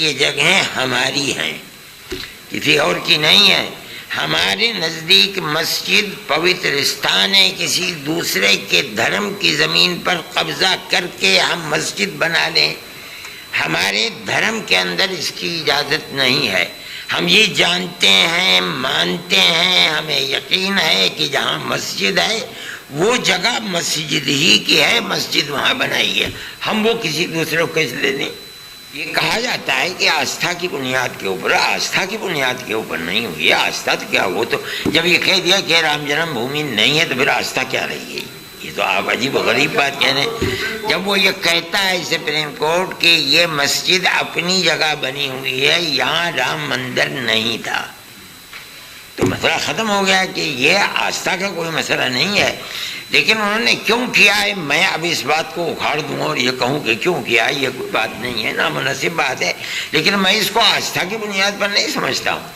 یہ جگہیں ہماری ہیں، کسی اور کی نہیں ہے۔ ہمارے نزدیک مسجد پوتر استھان ہے، کسی دوسرے کے دھرم کی زمین پر قبضہ کر کے ہم مسجد بنا لیں، ہمارے دھرم کے اندر اس کی اجازت نہیں ہے۔ ہم یہ جانتے ہیں، مانتے ہیں، ہمیں یقین ہے کہ جہاں مسجد ہے وہ جگہ مسجد ہی کی ہے، مسجد وہاں بنائی ہے، ہم وہ کسی دوسرے کو کیسے دے دیں؟ یہ کہا جاتا ہے کہ آستھا کی بنیاد کے اوپر، آستھا کی بنیاد کے اوپر نہیں ہوئی ہے۔ آستھا تو کیا، وہ تو جب یہ کہہ دیا کہ رام جنم بھومی نہیں ہے تو پھر آستھا کیا رہی ہے؟ یہ تو آپ عجیب و غریب بات کہہ رہے ہیں۔ جب وہ یہ کہتا ہے سپریم کورٹ کہ یہ مسجد اپنی جگہ بنی ہوئی ہے، یہاں رام مندر نہیں تھا، تو مسئلہ ختم ہو گیا کہ یہ آستھا کا کوئی مسئلہ نہیں ہے۔ لیکن انہوں نے کیوں کیا ہے، میں اب اس بات کو اکھاڑ دوں اور یہ کہوں کہ کیوں کیا ہے، یہ کوئی بات نہیں ہے، نامناسب بات ہے، لیکن میں اس کو آستھا کی بنیاد پر نہیں سمجھتا ہوں۔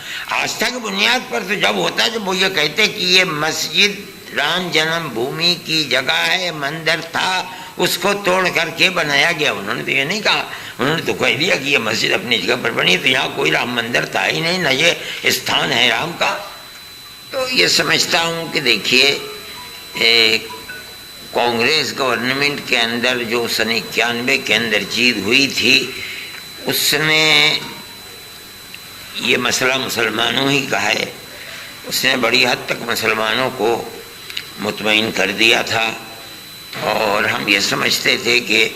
آستھا کی بنیاد پر تو جب ہوتا ہے جب وہ یہ کہتے کہ یہ مسجد رام جنم بھومی کی جگہ ہے، مندر تھا، اس کو توڑ کر کے بنایا گیا۔ انہوں نے تو یہ نہیں کہا، انہوں نے تو کہہ دیا کہ یہ مسجد اپنی جگہ پر بنی، تو یہاں کوئی رام مندر تھا ہی نہیں، نہ یہ استھان ہے رام کا۔ تو یہ سمجھتا ہوں کہ دیکھیے کانگریس گورنمنٹ کے اندر جو سن 91 کے اندر جیت ہوئی تھی، اس نے یہ مسئلہ مسلمانوں ہی کا ہے، اس نے بڑی حد تک مسلمانوں کو مطمئن کر دیا تھا، اور ہم یہ سمجھتے تھے کہ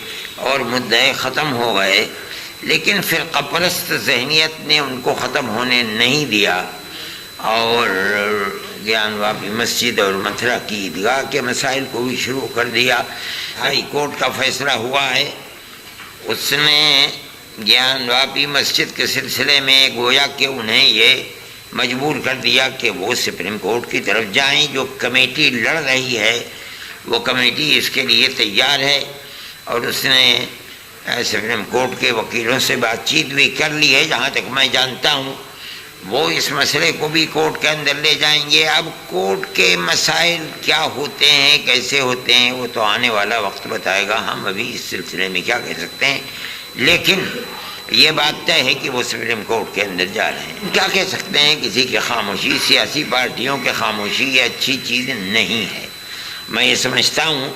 اور مدعے ختم ہو گئے، لیکن فرقہ پرست ذہنیت نے ان کو ختم ہونے نہیں دیا، اور گیان واپی مسجد اور متھرا کی عیدگاہ کے مسائل کو بھی شروع کر دیا۔ ہائی کورٹ کا فیصلہ ہوا ہے، اس نے گیان واپی مسجد کے سلسلے میں گویا کہ انہیں یہ مجبور کر دیا کہ وہ سپریم کورٹ کی طرف جائیں۔ جو کمیٹی لڑ رہی ہے وہ کمیٹی اس کے لیے تیار ہے، اور اس نے سپریم کورٹ کے وکیلوں سے بات چیت بھی کر لی ہے، جہاں تک میں جانتا ہوں وہ اس مسئلے کو بھی کورٹ کے اندر لے جائیں گے۔ اب کورٹ کے مسائل کیا ہوتے ہیں، کیسے ہوتے ہیں، وہ تو آنے والا وقت بتائے گا، ہم ابھی اس سلسلے میں کیا کہہ سکتے ہیں، لیکن یہ بات طے ہے کہ وہ سپریم کورٹ کے اندر جا رہے ہیں۔ کیا کہہ سکتے ہیں، کسی کی خاموشی، سیاسی پارٹیوں کی خاموشی یہ اچھی چیز نہیں ہے۔ میں یہ سمجھتا ہوں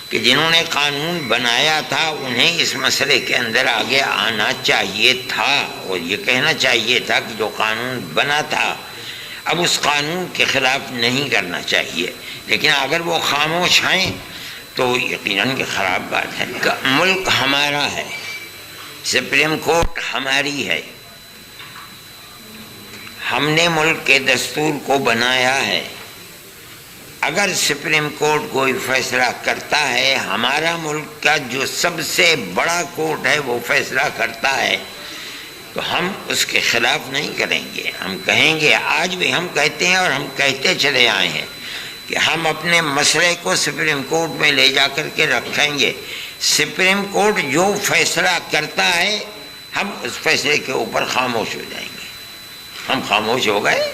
کہ جنہوں نے قانون بنایا تھا انہیں اس مسئلے کے اندر آگے آنا چاہیے تھا، اور یہ کہنا چاہیے تھا کہ جو قانون بنا تھا اب اس قانون کے خلاف نہیں کرنا چاہیے، لیکن اگر وہ خاموش ہیں تو یقیناً کہ خراب بات ہے۔ ملک ہمارا ہے، سپریم کورٹ ہماری ہے، ہم نے ملک کے دستور کو بنایا ہے۔ اگر سپریم کورٹ کوئی فیصلہ کرتا ہے، ہمارا ملک کا جو سب سے بڑا کورٹ ہے وہ فیصلہ کرتا ہے، تو ہم اس کے خلاف نہیں کریں گے۔ ہم کہیں گے، آج بھی ہم کہتے ہیں اور ہم کہتے چلے آئے ہیں کہ ہم اپنے مسئلے کو سپریم کورٹ میں لے جا کر کے رکھیں گے۔ سپریم کورٹ جو فیصلہ کرتا ہے ہم اس فیصلے کے اوپر خاموش ہو جائیں گے۔ ہم خاموش ہو گئے،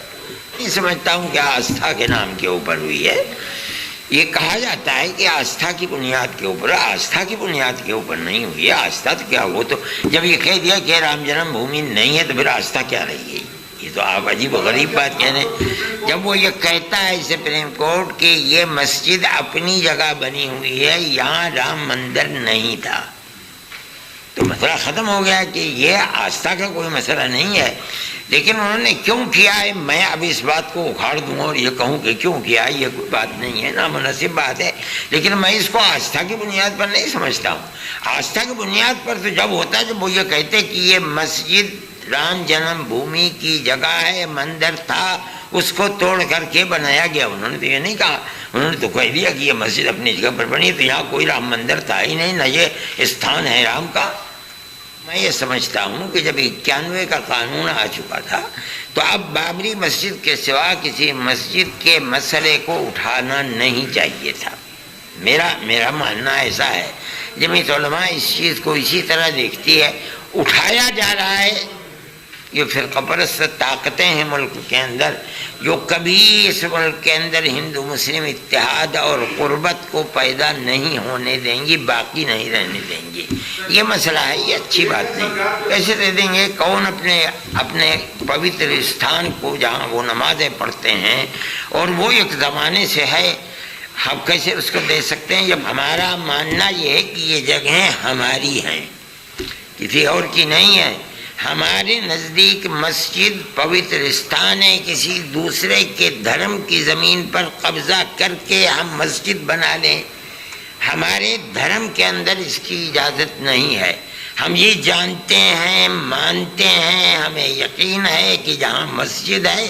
نہیں سمجھتا ہوں کہ آستھا کے نام کے اوپر ہوئی ہے۔ یہ کہا جاتا ہے کہ آستھا کی بنیاد کے اوپر، آستھا کی بنیاد کے اوپر نہیں ہوئی ہے۔ آستھا تو کیا، وہ تو جب یہ کہہ دیا کہ رام جنم بھومی نہیں ہے تو پھر آستھا کیا رہی ہے؟ یہ تو آپ عجیب و غریب بات کہہ رہے ہیں۔ جب وہ یہ کہتا ہے سپریم کورٹ کہ یہ مسجد اپنی جگہ بنی ہوئی ہے، یہاں رام مندر نہیں تھا، تو مسئلہ ختم ہو گیا کہ یہ آستھا کا کوئی مسئلہ نہیں ہے۔ لیکن انہوں نے کیوں کیا ہے، میں اب اس بات کو اکھاڑ دوں اور یہ کہوں کہ کیوں کیا ہے، یہ کوئی بات نہیں ہے، نامناسب بات ہے، لیکن میں اس کو آستھا کی بنیاد پر نہیں سمجھتا ہوں۔ آستھا کی بنیاد پر تو جب ہوتا ہے جب وہ یہ کہتے کہ یہ مسجد رام جنم بھومی کی جگہ ہے، مندر تھا، اس کو توڑ کر کے بنایا گیا۔ انہوں نے تو یہ نہیں کہا، انہوں نے تو کہہ دیا کہ یہ مسجد اپنی جگہ پر بنی، تو یہاں کوئی رام مندر تھا ہی نہیں، نہ یہ استھان ہے رام کا۔ میں یہ سمجھتا ہوں کہ جب 91 کا قانون آ چکا تھا تو اب بابری مسجد کے سوا کسی مسجد کے مسئلے کو اٹھانا نہیں چاہیے تھا۔ میرا ماننا ایسا ہے، جمعیت علماء اس چیز کو اسی طرح دیکھتی ہے۔ اٹھایا جا رہا ہے یہ فرقہ پرست طاقتیں ہیں ملک کے اندر جو کبھی اس ملک کے اندر ہندو مسلم اتحاد اور قربت کو پیدا نہیں ہونے دیں گی، باقی نہیں رہنے دیں گی۔ یہ مسئلہ ہے، یہ اچھی بات نہیں۔ کیسے دے دیں گے؟ کون اپنے پوتر استھان کو جہاں وہ نمازیں پڑھتے ہیں اور وہ ایک زمانے سے ہے، ہم کیسے اس کو دے سکتے ہیں؟ جب ہمارا ماننا یہ ہے کہ یہ جگہیں ہماری ہیں، کسی اور کی نہیں ہے۔ ہمارے نزدیک مسجد پوتر استھان ہے، کسی دوسرے کے دھرم کی زمین پر قبضہ کر کے ہم مسجد بنا لیں، ہمارے دھرم کے اندر اس کی اجازت نہیں ہے۔ ہم یہ جانتے ہیں، مانتے ہیں، ہمیں یقین ہے کہ جہاں مسجد ہے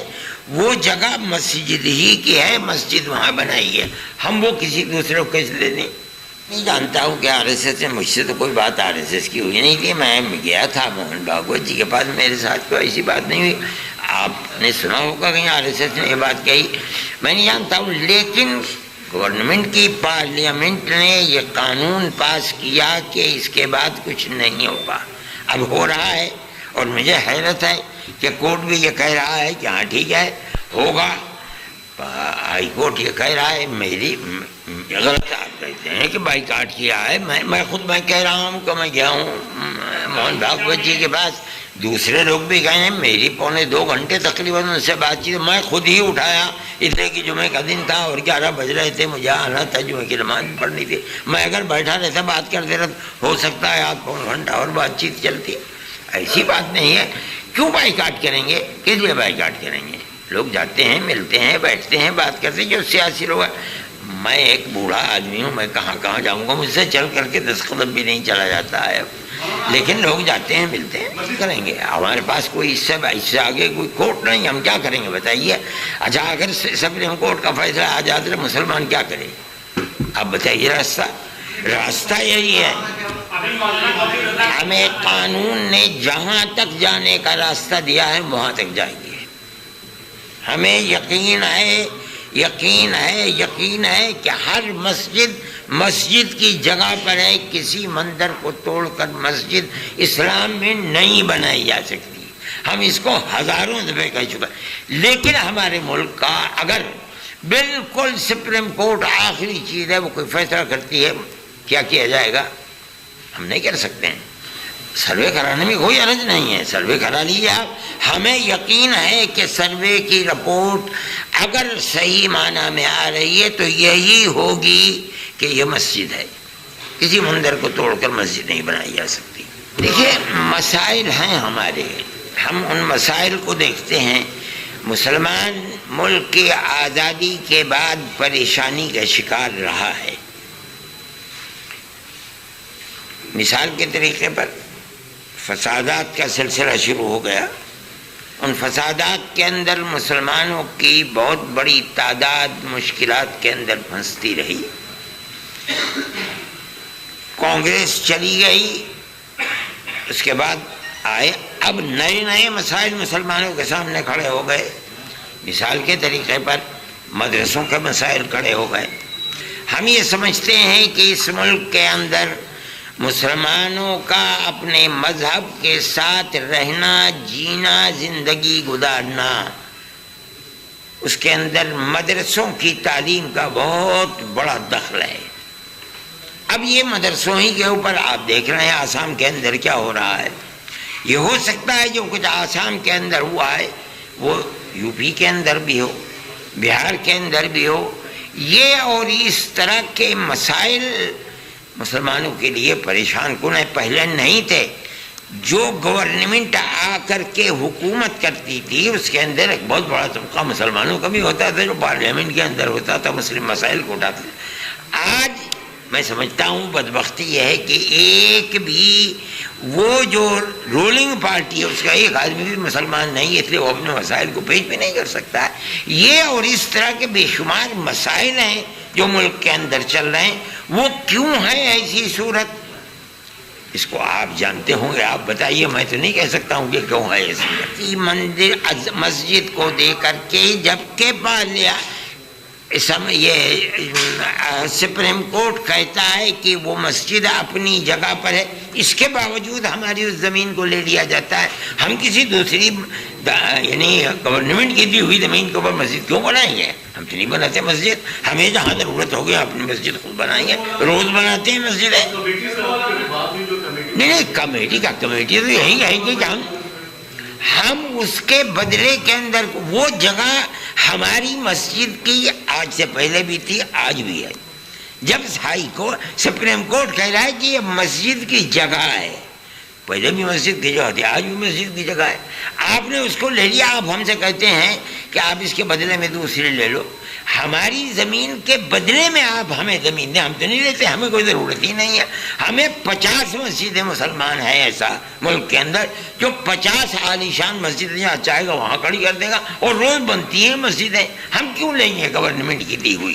وہ جگہ مسجد ہی کی ہے، مسجد وہاں بنائی ہے، ہم وہ کسی دوسرے کو کیسے دے دیں؟ نہیں جانتا ہوں کہ آر ایس ایس نے مجھ سے تو کوئی بات آر ایس ایس کی ہوئی نہیں تھی، میں گیا تھا موہن بھاگوت جی کے پاس، میرے ساتھ کوئی ایسی بات نہیں ہوئی۔ آپ نے سنا ہوگا کہیں آر ایس ایس نے یہ بات کہی، میں نہیں جانتا ہوں، لیکن گورنمنٹ کی پارلیمنٹ نے یہ قانون پاس کیا کہ اس کے بعد کچھ نہیں ہوگا، اب ہو رہا ہے، اور مجھے حیرت ہے کہ کورٹ بھی یہ کہہ رہا ہے کہ ہاں ٹھیک ہے ہوگا، ہائی کورٹ یہ کہہ رہا ہے، میری غلط آپ کہتے ہیں کہ بائی کاٹ کیا ہے، میں خود کہہ رہا ہوں کہ میں گیا ہوں موہن بھاگوت جی کے پاس، دوسرے لوگ بھی گئے ہیں، میری 2.25 گھنٹے تقریباً ان سے بات چیت، میں خود ہی اٹھایا، اتنے کی جمعے کا دن تھا اور 11 بج رہے تھے، مجھے آنا تھا، جمعے کی نماز پڑھنی تھی، میں اگر بیٹھا رہتا بات کرتے رہتا ہو سکتا ہے 1.5 گھنٹہ اور بات چیت چلتی، ایسی بات نہیں ہے۔ کیوں بائی کاٹ کریں گے؟ کس لیے بائی کاٹ کریں گے؟ لوگ جاتے ہیں، ملتے ہیں، بیٹھتے ہیں، بات کرتے ہیں، جو سیاسی لوگ ہیں، میں ایک بوڑھا آدمی ہوں، میں کہاں کہاں جاؤں گا، مجھ سے چل کر کے 10 قدم بھی نہیں چلا جاتا ہے، لیکن لوگ جاتے ہیں، ملتے ہیں، کریں گے، ہمارے پاس کوئی اس سے آگے کوئی کورٹ نہیں، ہم کیا کریں گے بتائیے؟ اچھا اگر سپریم کورٹ کا فیصلہ آ جاتا ہے مسلمان کیا کرے؟ آپ بتائیے، راستہ یہی ہے، ہمیں قانون نے جہاں تک جانے کا راستہ دیا ہے وہاں تک جائیں گے، ہمیں یقین ہے کہ ہر مسجد کی جگہ پر ہے، کسی مندر کو توڑ کر مسجد اسلام میں نہیں بنائی جا سکتی، ہم اس کو ہزاروں دفعہ کہہ چکے، لیکن ہمارے ملک کا اگر بالکل سپریم کورٹ آخری چیز ہے، وہ کوئی فیصلہ کرتی ہے، کیا کیا جائے گا؟ ہم نہیں کر سکتے ہیں، سروے کرانے میں کوئی عرض نہیں ہے، سروے کرا لیجیے آپ، ہمیں یقین ہے کہ سروے کی رپورٹ اگر صحیح معنی میں آ رہی ہے تو یہی ہوگی کہ یہ مسجد ہے، کسی مندر کو توڑ کر مسجد نہیں بنائی جا سکتی۔ دیکھیے مسائل ہیں ہمارے، ہم ان مسائل کو دیکھتے ہیں۔ مسلمان ملک کی آزادی کے بعد پریشانی کا شکار رہا ہے، مثال کے طریقے پر فسادات کا سلسلہ شروع ہو گیا، ان فسادات کے اندر مسلمانوں کی بہت بڑی تعداد مشکلات کے اندر پھنستی رہی، کانگریس چلی گئی، اس کے بعد آئے، اب نئے مسائل مسلمانوں کے سامنے کھڑے ہو گئے، مثال کے طریقے پر مدرسوں کے مسائل کھڑے ہو گئے۔ ہم یہ سمجھتے ہیں کہ اس ملک کے اندر مسلمانوں کا اپنے مذہب کے ساتھ رہنا، جینا، زندگی گزارنا، اس کے اندر مدرسوں کی تعلیم کا بہت بڑا دخل ہے۔ اب یہ مدرسوں ہی کے اوپر آپ دیکھ رہے ہیں آسام کے اندر کیا ہو رہا ہے، یہ ہو سکتا ہے جو کچھ آسام کے اندر ہوا ہے وہ یو پی کے اندر بھی ہو، بہار کے اندر بھی ہو، یہ اور اس طرح کے مسائل مسلمانوں کے لیے پریشان کن ہے، پہلے نہیں تھے۔ جو گورنمنٹ آ کر کے حکومت کرتی تھی اس کے اندر ایک بہت بڑا طبقہ مسلمانوں کا بھی ہوتا تھا جو پارلیمنٹ کے اندر ہوتا تھا، مسلم مسائل کو اٹھاتے تھے۔ آج میں سمجھتا ہوں بدبختی یہ ہے کہ ایک بھی وہ جو رولنگ پارٹی ہے اس کا ایک آدمی بھی مسلمان نہیں ہے، اس لیے وہ اپنے مسائل کو پیش بھی نہیں کر سکتا ہے۔ یہ اور اس طرح کے بے شمار مسائل ہیں جو ملک کے اندر چل رہے ہیں، وہ کیوں ہے ایسی صورت؟ اس کو آپ جانتے ہوں گے، آپ بتائیے، میں تو نہیں کہہ سکتا ہوں کہ کیوں ہے ایسی۔ مسجد کو دے کر کے جب کہ پا لیا یہ سپریم کورٹ کہتا ہے کہ وہ مسجد اپنی جگہ پر ہے، اس کے باوجود ہماری اس زمین کو لے لیا جاتا ہے۔ ہم کسی دوسری یعنی گورنمنٹ کی دی ہوئی زمین کے اوپر مسجد کیوں بنائیں گے؟ ہم تو نہیں بناتے مسجد، ہمیں جہاں ضرورت ہوگی اپنی مسجد خود بنائیں گے، روز بناتے ہیں مسجدیں۔ نہیں کمیٹی تو یہی ہے کہ ہم اس کے بدلے کے اندر وہ جگہ ہماری مسجد کی آج سے پہلے بھی تھی، آج بھی ہے۔ جب سپریم کورٹ کہہ رہا ہے کہ یہ مسجد کی جگہ ہے، پہلے بھی مسجد کی جگہ تھی، آج بھی مسجد کی جگہ ہے، آپ نے اس کو لے لیا، آپ ہم سے کہتے ہیں کہ آپ اس کے بدلے میں دوسری لے لو۔ ہماری زمین کے بدلے میں آپ ہمیں زمین دیں، ہم تو نہیں لیتے، ہمیں کوئی ضرورت ہی نہیں ہے۔ ہمیں 50 مسجدیں مسلمان ہیں ایسا ملک کے اندر جو 50 عالیشان مسجد جہاں چاہے گا وہاں کھڑی کر دے گا، اور روز بنتی ہیں مسجدیں، ہم کیوں لیں گے گورنمنٹ کی دی ہوئی؟